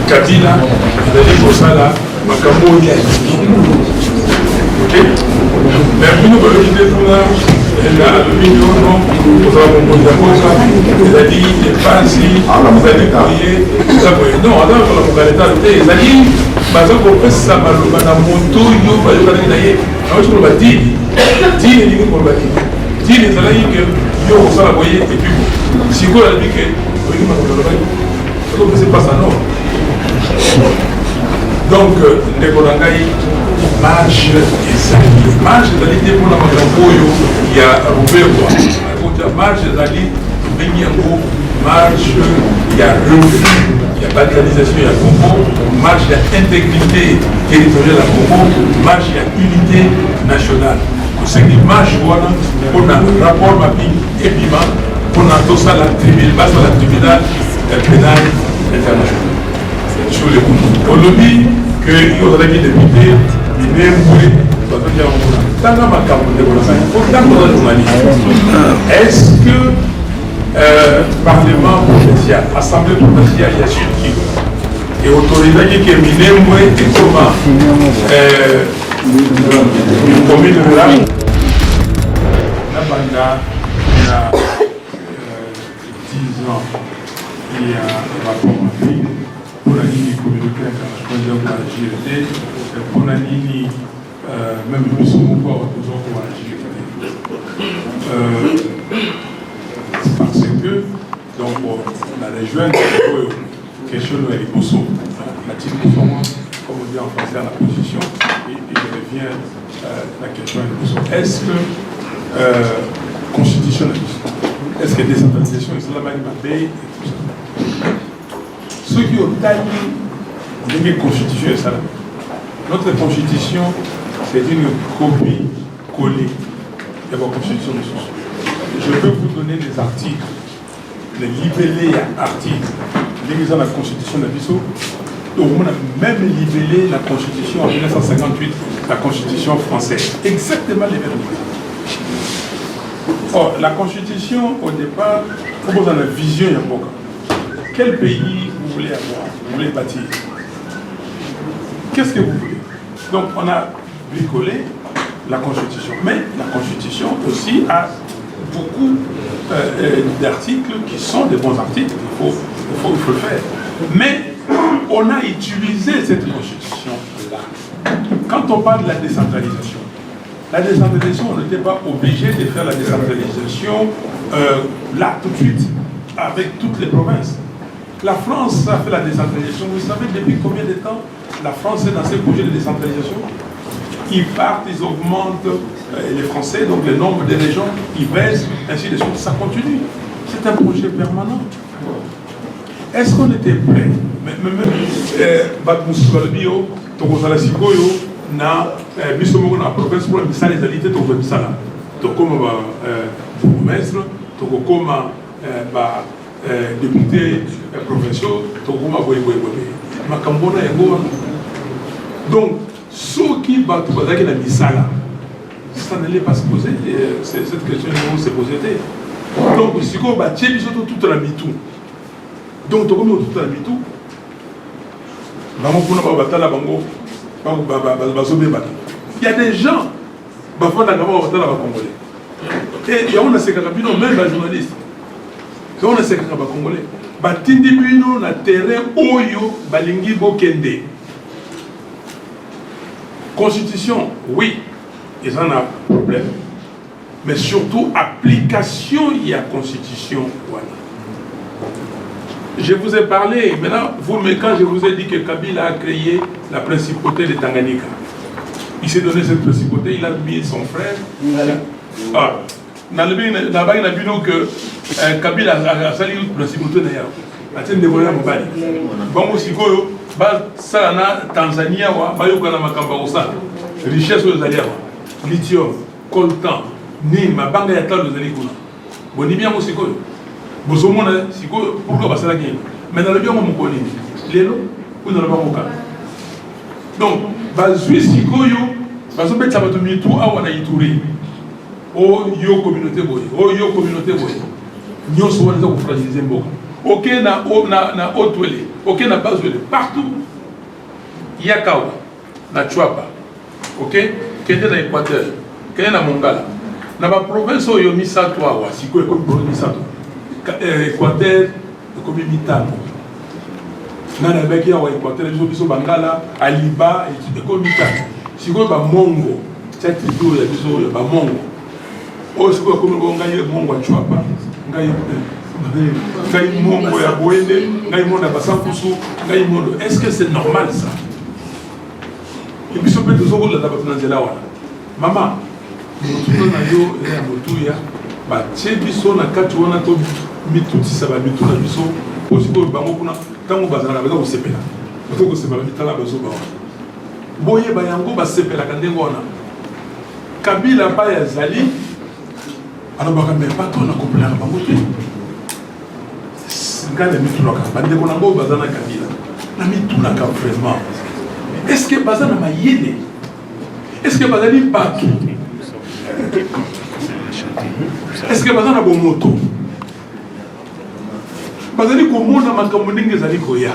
Kabila azali kosala makambo ya ok mais bino balobi te kuna alobi nono kozala mokonzi ya mboka ezali epasi ezali koye eza boye non aza kolamoka leta te ezali baza kopesa maloba na moto oyo bayokanaki na ye naoti koloba dini dini elingi koloba nini dini ezalaki ke yo kosala boye epi sikoyo alobi ke olingi makambo alobaki okopesa epasa non donc ndeko na ngai marge ezali te mpona makambo oyo ya ruberwa akota marge ezali tobengi yango marge ya refus ya balkanisation ya Congo, marge ya intégrité territoriale ya Congo, marge ya unité nationale kosengi marge wana mpona rapport mapping ebima mpona tosala basala tribunal pénal international sur les routes. Olobi que ozalaki député minembwe bazoki yango kuna tanga makambo ndeko na ngai otanga oza journaliste est-ce que parlement provincial assemblée provinciale ya sud kivu eautorisaki ke minembwe ekoma commune rurale na banda ya 10 ans ya rapport mapping mpona nini communauté internationale ya koagir te mpona nini même biso moko awa toza koagir te parce que donc na rejoindre oyo question oyo ya liboso natili kosoma comme on dit en français à la position et je reviens la question ya liboso est-ce que constitution na biso est-ce que décentralisation esalamaki mabe et tout ça ceux qui ont taillé une constitution, notre constitution, c'est une copie collée de la constitution de Soussou. Je peux vous donner des articles, les libellés articles, les la constitution de Bissau. On a même libellé la constitution en 1958, la constitution française. Exactement les mêmes choses. Or, la constitution, au départ, propose dans la vision de Mboka. Quel pays vous voulez avoir, vous voulez bâtir? Qu'est-ce que vous voulez? Donc on a bricolé la Constitution. Mais la Constitution aussi a beaucoup d'articles qui sont des bons articles, il faut le faire. Mais on a utilisé cette Constitution-là. Quand on parle de la décentralisation, on n'était pas obligé de faire la décentralisation là tout de suite, avec toutes les provinces. La France a fait la décentralisation. Vous savez depuis combien de temps la France est dans ces projets de décentralisation? Ils partent, ils augmentent les Français, donc le nombre de régions, ils baissent, ainsi de suite. Ça continue. C'est un projet permanent. Est-ce qu'on était prêt? Même Batmoussolbio, Tokosalasikoyo, na Bissomoko na province pour la les alités, Tokobisala. Tokoma bourgmestre, Tokoma députés provinciaux, Tokoma Boyboy. Makambona et Goa. Donc, ceux qui battent la Misala, ça n'allait pas se poser. Cette question ne se posait. Donc, si on bat toute la mitou, donc Tokoma toute la mitou, il y a des gens qui font la Congolais. Et il y a un sécurité, même les journalistes. On a ces Congolais. Batindi bino na terrain oyo balingi bokende. Constitution, oui, ils en ont problème. Mais surtout application il y a constitution. Voilà. Je vous ai parlé, maintenant, quand je vous ai dit que Kabila a créé la principauté de Tanganyika, il s'est donné cette principauté, il a mis son frère. Dans le bino que Kabila a sali une principauté d'ailleurs. Atende boya mobali. Bango sikoyo ba sala na Tanzania wa bayoka na makamba osala. Richesse aux alliés. Lithium, coltan, ni mabanga ya talo zali kuna. Boni bien mo sikoyo. Bozomona sikoyo pourquoi basala ki. Mais dans le bien mo mokoni. Lelo ou dans le bamoka. Donc bazui sikoyo bazobetsa bato mitu awa na ituri. Oh yo communauté boy, oh yo communauté boy. Nous sommes fragiliser mboka. Ok na otwele, ok, na base de partout, Yakawa, na Chuapa, ok, Kende na Équateur, Kende na Mongala, na ba province oyo misato awa, siko ekomi province misato, Équateur, ekomi mitano. Nana beki awa Équateur, biso Bangala, Aliba, ekomi mitano. Siko ba Mongo, cette tribu ya biso ya ba Mongo. O siko ekomi ngai Mongo a Chuapa, ngai Mongo ya Boende, ngai Mongo ya Basankusu, ngai Mongo. Est-ce que c'est normal ça? Et puis, peut-être que vous avez dit, maman, nous avons dit, nous avons dit, nous avons est-ce que Bazana m'a yéné? Est-ce que Bazana est partout? Est-ce que Bazana a bon moto? Bazana est comment dans ma commune des Alikoya?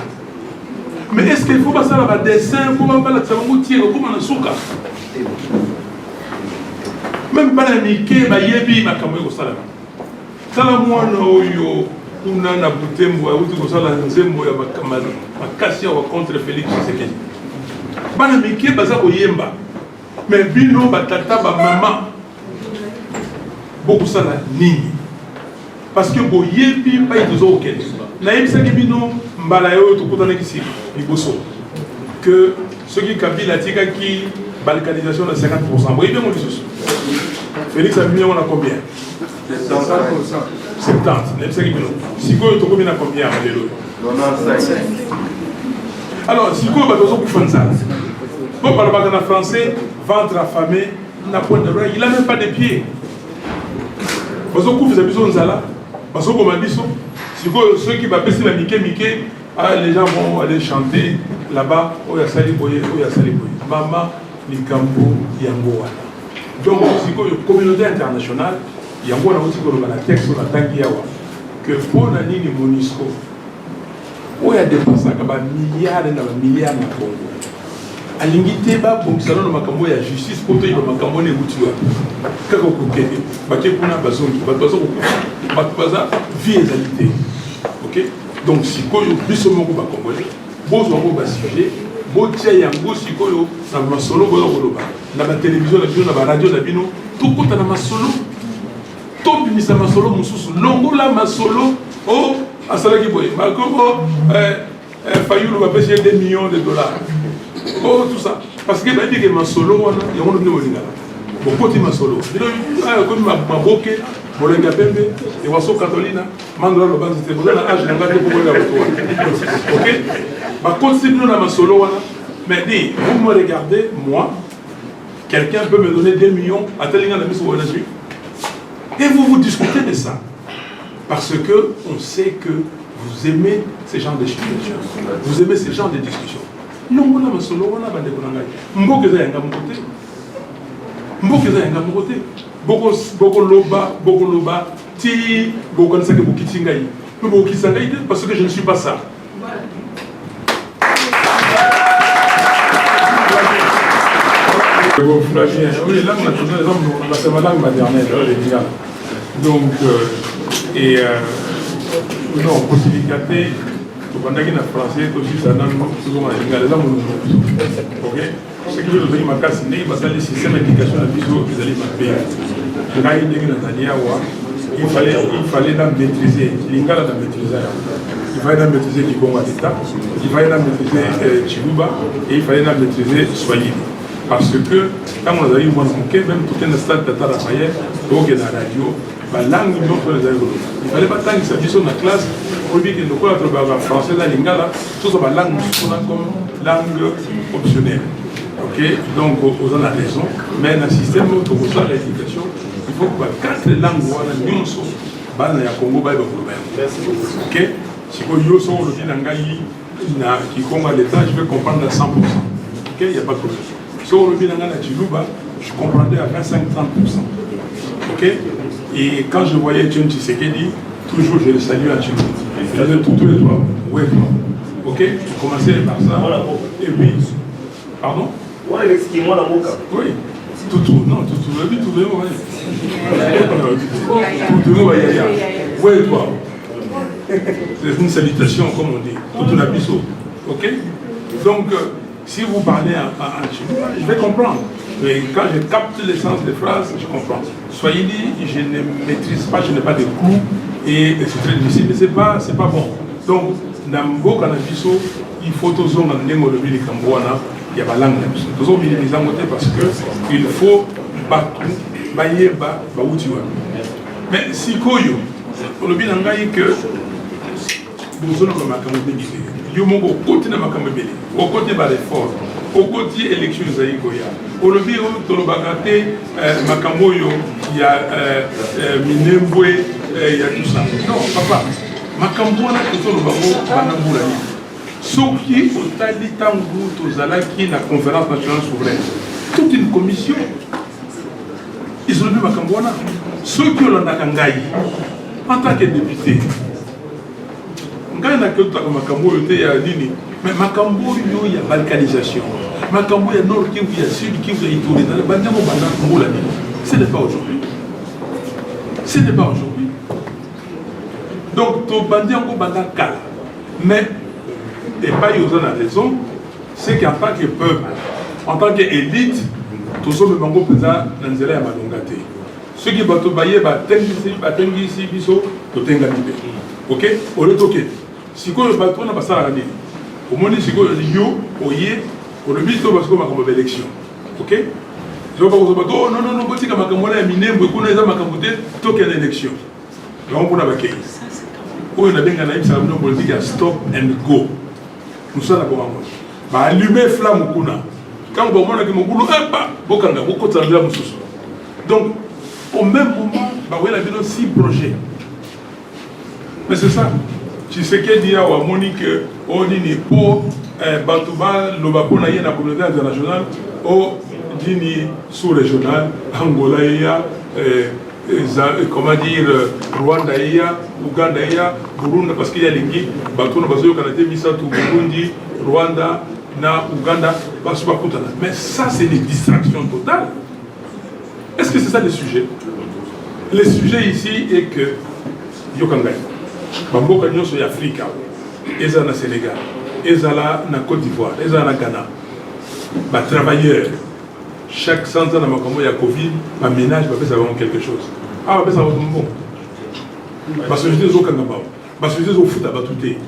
Mais est-ce qu'il faut passer à la dessin? Il faut pas la tsamoutier comme un souka? Même pas la Nike, ma yebi, ma caméra au salama. Salamouan, yo, on a bouté, moi, ou tout ça, la nzembo, ma cassia contre Félix Tshisekedi. Bana mike baza koyemba mais bino batata ba maman beaucoup ça la nini parce que boyebi pa itozo okende na yebisa ke bino mbala yo to kotana kisi liboso que ce qui Kabila tika qui balkanisation de 50%. Boyebi mo lisusu Félix a mis on a combien 70%. 70 na yebisa ke bino sikoyo to combien na combien à lelo 95. Alors sikoyo batozo kufanza. Bon, par rapport en français, ventre affamé, n'a point de bras, il n'a même pas de pieds. Parce que vous avez besoin de ça là, parce que comme on dit ça, ceux qui vont baisser la Mickey, les gens vont aller chanter là-bas, Oya Sali Boye, Oya Sali Boye, Mama, Nikambo, Yango. Donc, c'est la communauté internationale, Yango a aussi un texte sur la Tangiawa, que pour la ligne Monisco, Oya dépasse un milliard et milliard de Congo. Alingi teba bongisa na makambo ya justice poto yi makambo ne mutiwa kaka kokende baké kuna bazongi bato baza vie égalité. OK, donc sikoyo biso moko ba congolais bozo ngo ba sujet botia yango sikoyo na masolo boyo koloba na ba télévision na bino na ba radio na bino to kota na masolo to bimisa masolo mususu longola masolo o asalaki boye makombo Fayulu va payer $2 millions. Oh, tout ça. Parce que bah, dit que ma solo, il y a un autre niveau. Bon, côté ma solo. Comme ma boke, mon lenga pembe, et waso Catolina, mandra le bas c'était bon, la âge n'a pas de problème avec toi. OK? Bah, continue dans ma solo, mais dis, vous me regardez, moi, quelqu'un peut me donner 2 millions à tel lien de mise au dessus. Et vous discutez de ça. Parce que on sait que vous aimez ce genre de situations. Vous aimez ce genre de discussions. Non, on a solo, on a bandé qu'on a gagné. Mbokeza yanga mokote. Mbokeza yanga mokote. Boko loba, ti, boko nsake bokitingai. Mais bokisangai parce que je ne suis pas ça. Oui, langue naturelle, c'est ma langue maternelle, les gars. Donc, non, possibilité. Pendant qu'il y a français, aussi ça donne souvent les OK? Ce qui veut dire que c'est le système d'éducation de l'Iso qui allait m'appeler. Il fallait maîtriser, l'Ingala maîtriser. Il fallait maîtriser Kikongo d'État, il fallait maîtriser Chiluba et il fallait maîtriser Swahili. Parce que quand on a eu même tout un stade de Tarapaya, donc dans la radio, la langue il fallait pas tant que ça soit dans la classe, pour dire que nous avons français dans l'Ingala, tout ça la langue comme langue optionnelle. OK? Donc, vous en avez raison, mais dans le système de l'éducation, il faut que 4 langues soient dans le Congo. OK? Si vous avez qui Congo à l'État, je vais comprendre à 100%. OK? Il n'y a pas de problème. Si vous avez à Chiluba, je comprendrais à 25-30%. OK? Et quand je voyais John Tshisekedi, toujours je le salue à Chiluba. Je disais tous les trois, ouais, OK? Ok, commencez par ça. Et puis, pardon? Oui. Toutou, non, toutou, le but, tout le monde. Tout le monde, ouais, toi. C'est une salutation, comme on dit. Toutou la biseau. Ok? Donc, si vous parlez en chinois, je vais comprendre. Mais quand je capte l'essence des phrases, je comprends. Soyez dit, je ne maîtrise pas, je n'ai pas de clous, et c'est très difficile, mais c'est pas bon. Donc, dans le Canabiso, il faut tous en aller au lobby de Cambouana, il y a pas langue. Tous en minimiser parce qu'il faut battre, bailler, mais si Koyo, au lobby d'Angaï que vous avez un Macamobili, vous avez un côté de Macamobili, au côté de l'effort, au côté de l'élection de Zaïkoya. Au lobby, au Tolobagate, Makamoyo, il y a Minembwe, il y a tout ça. Non, papa. Makambouana tout le bango banamboulani. Sauf qui au tali tangu tozala qui la conférence nationale souveraine. Toute une commission. Ils ont vu Makambouana. Ceux qui ont l'andakangaï en tant que député. Ngai na que Makambo était ya nini. Mais Makambo il y a balkanisation. Makambo il y a nord qui il y a sud qui il y a Ituri. Dans le banamo banamboulani. Ce n'est pas aujourd'hui. Ce n'est pas aujourd'hui. Donc, tu bandit en banda calme. Mais, et pas y a raison, c'est qu'en tant que peuple, en tant qu'élite, tout ça, le bango pesa nanzela ya malongate. Ceux qui battent bailler, batengi ici, biso, to tenga libe. Ok? Au lieu de si quoi le bateau n'a pas ça à l'année. Au moins, si quoi le yo, oye, au lieu de parce qu'on a comme élection. Ok? Je ne vais pas vous dire, oh non, non, non, si on a comme miné, on a une élection. Donc, on a baqué. On a bien gagné, ça veut politique à stop and go. Nous sommes là pour moi. Bah allumer flamme au kuna. Quand on a que mon boulot, bokanga, beaucoup de gens donc au même moment, bah oui, la vie de 6 projets. Mais c'est ça. Tu sais qu'il y a à Monique, on dit pour Bantouba, l'Obapo na la communauté internationale, au dini sous-régional, Angola, il y a comment dire, Rwanda, Ouganda, Burundi, parce qu'il y a les guides, Burundi, Rwanda, Ouganda, mais ça c'est des distractions totales. Est-ce que c'est ça le sujet? Le sujet ici est que Yokangai, Bamboka Nyoso et Afrique, Eza na Sénégal, Eza na Côte d'Ivoire, Eza na Ghana, travailleurs. Chaque 100 ans, dans ma Covid, ma ménage va faire quelque chose. Ah, va faire ça bon. Parce que je dis aux Kangaba, parce que je dis aux foot à Batouté.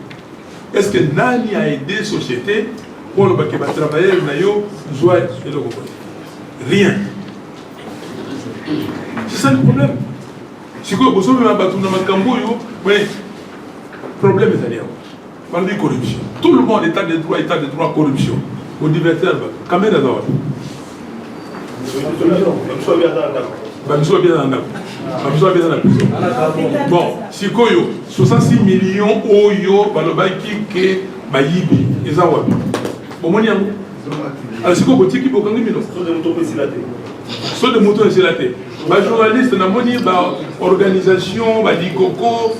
Est-ce que Nani a aidé la société pour le bac travailler le Zoé et le Gobon? Rien. C'est ça le problème. Si vous avez un bateau dans ma Camboyo, problème est derrière. On dit corruption. Tout le monde état de droit, corruption. Au divertir, caméra d'abord. Bon, si Koyo, 66 millions Oyo, Balobaki, Ke, Bayibi, Ezawabi. Bon, mon yango. Alors, si Koyo, Tiki, Bokangi, Mino. Saut de motos et la tête. Les journalistes, organisation, Coco,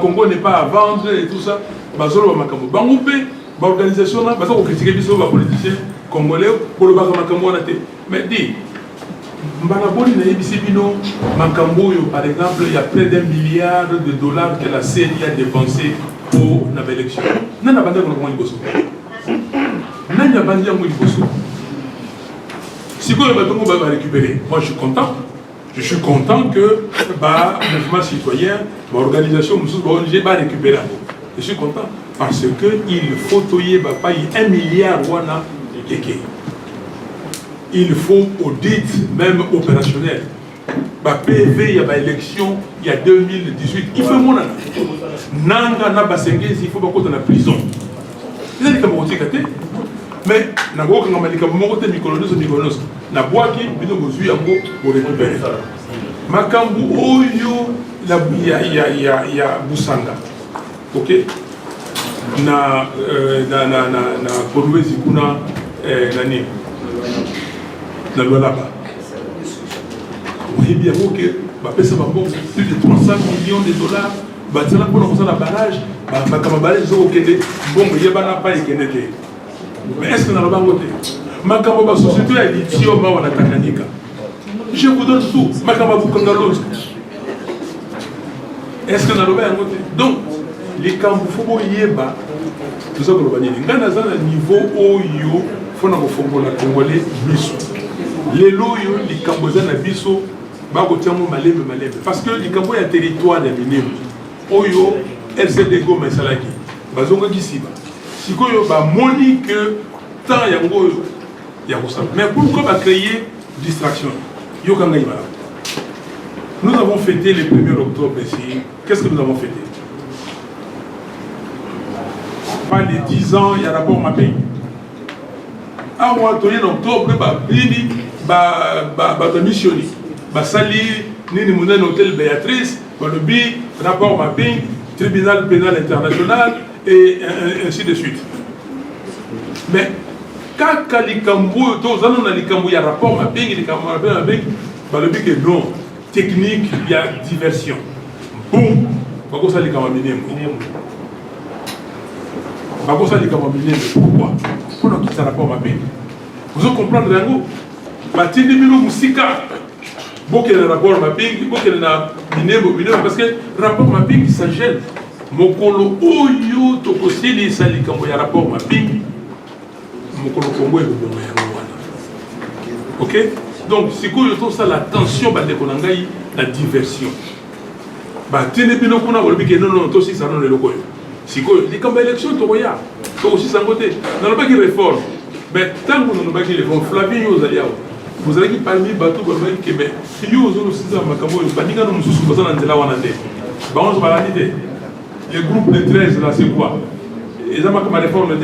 Congo n'est pas à vendre et tout ça. Bazolo Makambo. Bangoupé, organisation, parce qu'on critique les politiciens congolais pour le Makambo. Mais dis, Mbanaboli na yebisi bino Makambo, par exemple, il y a près d'1 milliard de dollars que la CNI a dépensé pour l'élection. Nana banda ko ko liboso. Nana banda ko liboso. Si quoi le bateau va récupérer, moi je suis content. Je suis content que le mouvement citoyen, l'organisation va récupérer. Je suis content parce qu'il faut payer 1 milliard wana keke. Il faut audit même opérationnel. PV, il y a l'élection, il y a 2018. Il faut mon Nanga na basengezi, il faut pas qu'on la prison. C'est ça que mais na go kanga malika moko te mikolonos na boaki bino bozui yango pour récupérer. Makambu oyo ya Busanga. OK? Na Kolwezi kuna nani na Lualaba. Oui, bien, ok, plus de 300 millions de dollars, batela pour la barrage, barrage au Kende, bon, il y a pas Kende. Mais est-ce que dans le bangote, Makamba société a dit si on va à Tanganyika. Je vous donne tout, Makamba Bukangalo. Est-ce que dans le bangote, donc les camps faut yeba, tout ça que le banni. Dans un niveau où il faut na kofongola congolais biso. Les loyo les cambozans na biso ba ko tiamo malembe parce que les cambo ya territoire de minimum. Oyo LCD Goma Salaki. Bazonga kisiba. Sikoyo ba moni que tant yango ya ko ça. Mais pourquoi ba créer distraction? Yo kanga ibala. Nous avons fêté le 1er octobre ici. Qu'est-ce que nous avons fêté? Pas les 10 ans, il y a rapport ma pays. À moi, en octobre, missionné. Sali, ni mon hôtel Béatrice, le bi, rapport ma pays, tribunal pénal international, et ainsi de suite. Mais quand les Cambou, tous les ans, les Cambou, il y a rapport ma pays, les Cambou, le bi que non, technique, il y a diversion. Boum, pourquoi ça les Cambou? Pourquoi? Pour quitter le rapport à pays. Vous comprenez l'angle? Batini Milo Moussika. Beaucoup de rapport à pays, beaucoup de parce que le rapport à pays ça gêne. Mokolo Oyo Tokosili Salikambo ya rapport à pays. Mokolo Kongo est bon. Ok? Donc, c'est quoi la tension, la diversion. Batini Milo Kuna, non, toi aussi ça non le loco. Si les campagnes d'élection, tu regardes, tu aussi sans côté. Dans le bac de réforme, mais tant que nous avons des réformes, Flavie, vous allez parmi les bateaux, vous allez dire que si vous avez aussi un macabo, vous allez dire que nous sommes en train de faire. Le groupe de 13, là, c'est quoi? Ils ont pas comme réforme.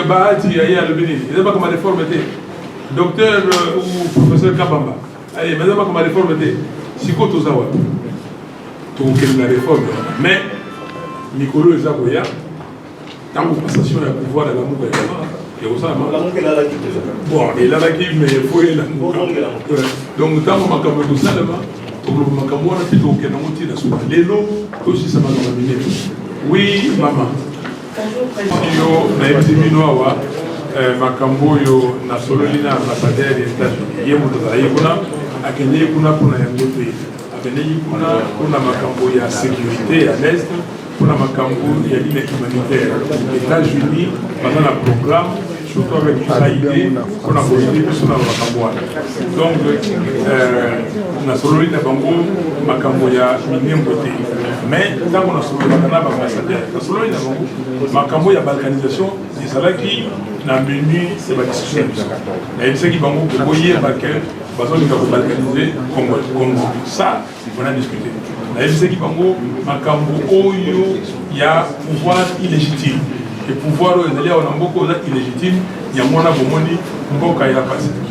Bahati, il y a le Bénin. Ils ont pas comme réforme. Docteur ou professeur Kabamba. Allez, mais ils ont pas comme réforme. Si quoi, tout ça, tout la réforme. Mais, Nicolo Zaboya, dans la passation du pouvoir de l'amour, il y a aussi bon, il a la qui, mais il faut y aller. Donc, tant qu'on m'a tout ça, on m'a plutôt que dans les lots, aussi ça m'a nominé. Oui, maman. Bonjour, président. Makambo yo na sololina ambassadeur des États-Unis. Yé mutazai kuna, akenye kuna kuna yangote. Akenye kuna makambo ya sécurité à l'est. Pour la Macambou, il y a l'île humanitaire. Les États-Unis, pendant le programme, surtout avec l'USAID, pour la politique, sur la Macambou. Donc, la solorie de Bango, Macambou, il y a une beauté. Mais, tant qu'on a solorie de Bango, la solorie de Bango, Macambou, il y a balkanisation, et c'est là qui a mené ces discussions. Et c'est qui Bango, vous voyez, parce qu'il faut balkaniser Congo. Ça, on a discuté. La FCI Bango, Makambo, Oyo, il y a pouvoir illégitime. Et pouvoir illégitime, il y a moins de money,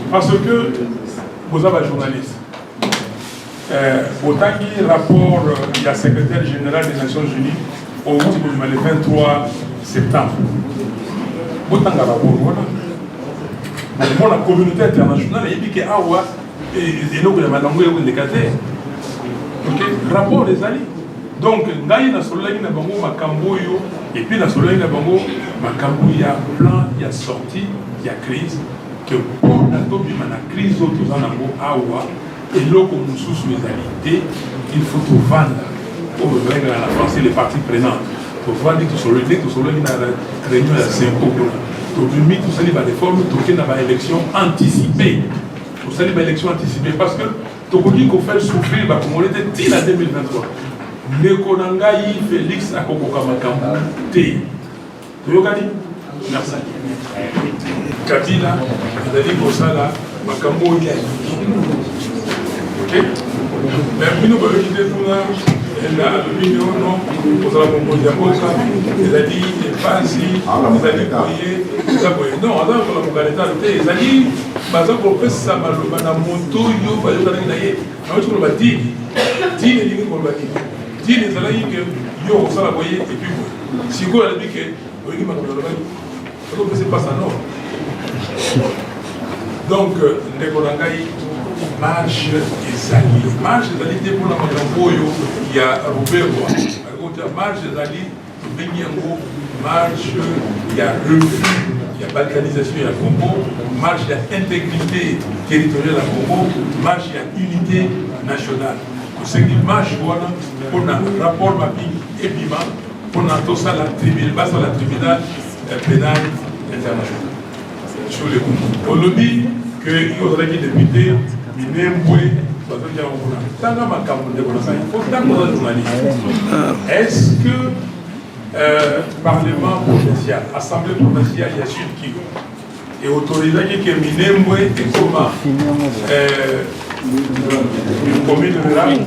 parce que vous avez un journaliste. Autant qu'il rapport, il y a secrétaire général des Nations Unies au 23 septembre. Autant qu'un rapport, voilà. La communauté internationale, il dit qu'il y a ok, rapport des alliés. Donc, Ngaï na solai na bango makambo yo, et puis na solai na bango makambo il y a plan, il y a sortie, il y a crise. Que pour la tobi na crise autres en ango awa et loko mususu les alliés, il faut tout vendre pour venir à la France et les parties prenantes. Pour vendre tout solai na réunion à Saint-Paulo. Pour lui tout ça les réformes, tout qu'il y a une élection anticipée. Pour ça les élection anticipée parce que Tokoki ko faire souffrir ba Congolais till à 2023. Nekonangai Félix Akokoka Makambu T. Toyokani? Merci. Kabila, Dali Kosala, Makambu T. Ok? Mais nous avons dit que l'opinion, non, nous avons dit que les alliés, les Fancy, les alliés Koye, les alliés. Non, on a dit les alliés, baza kopesa maloba na moto yo bayoka na ye na oto ba dini dini ko ba dini ezalaki ke yo osala boye et puis sikoyo alobi ke olingi makambo alobaki okopesa pas ça non donc ndeko na ngai marche ezali. Marche ezali te mpona makambo oyo ya ruberwa. Marche ezali tobengi yango marche ya refus ya balkanisation ya Congo, marche ya intégrité territoriale ya Congo, marche ya unité nationale. Tosengi marche wana mpona rapport mapping ebima mpona tosala tribunal pénal international sur le Congo. Olobi que ozalaki député Minembwe bazokia ngona tanga makambo ndeko na sai faut tanga za journaliste. Est-ce que Parlement provincial, Assemblée provinciale ya Sud Kivu et autorisaki que Minembwe et comment une commune rurale